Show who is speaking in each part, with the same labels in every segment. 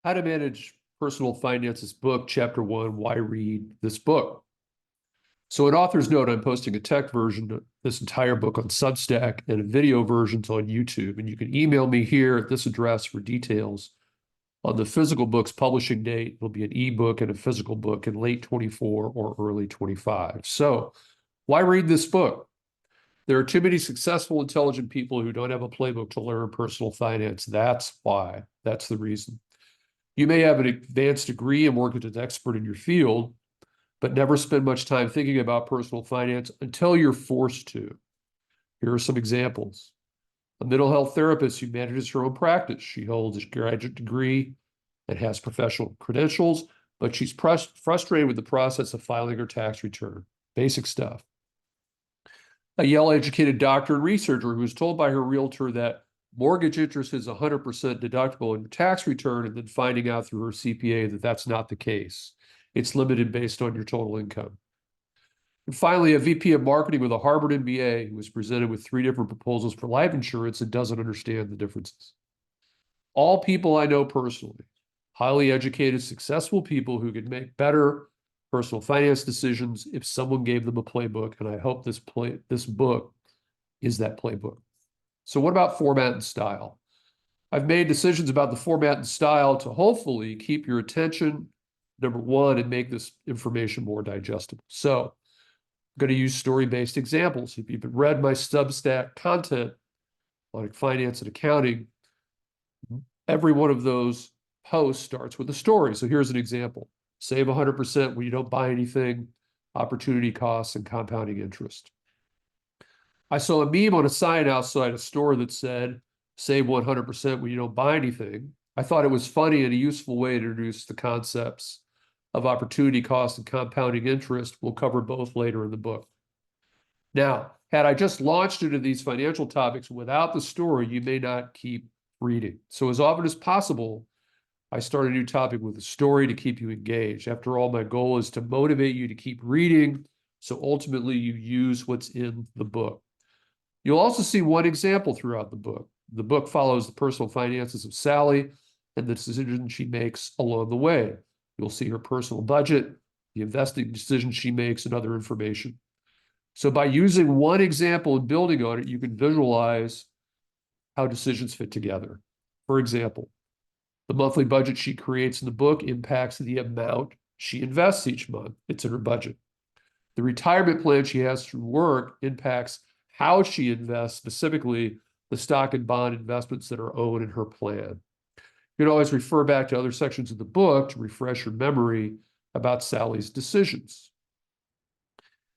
Speaker 1: How to Manage Personal Finances book, Chapter 1, Why Read This Book? So an author's note, I'm posting a text version of this entire book on Substack and a video versions on YouTube. And you can email me here at this address for details on the physical book's publishing date. It'll be an ebook and a physical book in late 24 or early 25. So why read this book? There are too many successful, intelligent people who don't have a playbook to learn personal finance. That's why. That's the reason. You may have an advanced degree and work as an expert in your field, but never spend much time thinking about personal finance until you're forced to. Here are some examples. A mental health therapist who manages her own practice. She holds a graduate degree and has professional credentials, but she's frustrated with the process of filing her tax return. Basic stuff. A Yale-educated doctor and researcher who was told by her realtor that mortgage interest is 100% deductible in your tax return, and then finding out through her CPA that that's not the case. It's limited based on your total income. And finally, a VP of marketing with a Harvard MBA who was presented with 3 different proposals for life insurance and doesn't understand the differences. All people I know personally, highly educated, successful people who could make better personal finance decisions if someone gave them a playbook, and I hope this book is that playbook. So what about format and style? I've made decisions about the format and style to hopefully keep your attention, number one, and make this information more digestible. So I'm going to use story-based examples. If you've read my Substack content on finance and accounting, every one of those posts starts with a story. So here's an example. Save 100% when you don't buy anything, opportunity costs, and compounding interest. I saw a meme on a sign outside a store that said, save 100% when you don't buy anything. I thought it was funny and a useful way to introduce the concepts of opportunity cost and compounding interest. We'll cover both later in the book. Now, had I just launched into these financial topics without the story, you may not keep reading. So as often as possible, I start a new topic with a story to keep you engaged. After all, my goal is to motivate you to keep reading, so ultimately you use what's in the book. You'll also see one example throughout the book. The book follows the personal finances of Sally and the decisions she makes along the way. You'll see her personal budget, the investing decisions she makes, and other information. So by using one example and building on it, you can visualize how decisions fit together. For example, the monthly budget she creates in the book impacts the amount she invests each month. It's in her budget. The retirement plan she has through work impacts how she invests, specifically the stock and bond investments that are owned in her plan. You can always refer back to other sections of the book to refresh your memory about Sally's decisions.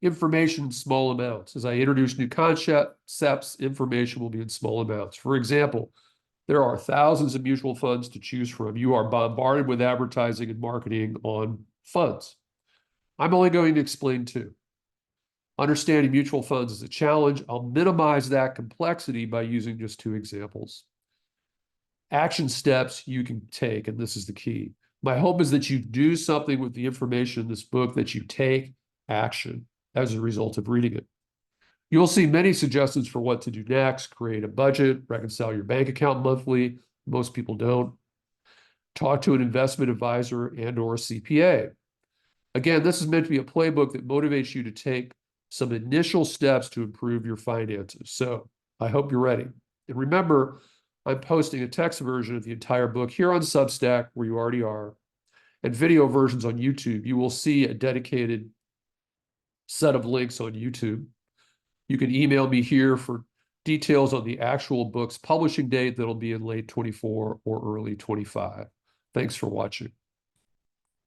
Speaker 1: Information in small amounts. As I introduce new concepts, information will be in small amounts. For example, there are thousands of mutual funds to choose from. You are bombarded with advertising and marketing on funds. I'm only going to explain 2. Understanding mutual funds is a challenge. I'll minimize that complexity by using just 2 examples. Action steps you can take, and this is the key. My hope is that you do something with the information in this book, that you take action as a result of reading it. You'll see many suggestions for what to do next. Create a budget, reconcile your bank account monthly. Most people don't. Talk to an investment advisor and or a CPA. Again, this is meant to be a playbook that motivates you to take some initial steps to improve your finances. So I hope you're ready. And remember, I'm posting a text version of the entire book here on Substack, where you already are, and video versions on YouTube. You will see a dedicated set of links on YouTube. You can email me here for details on the actual book's publishing date that'll be in late 24 or early 25. Thanks for watching.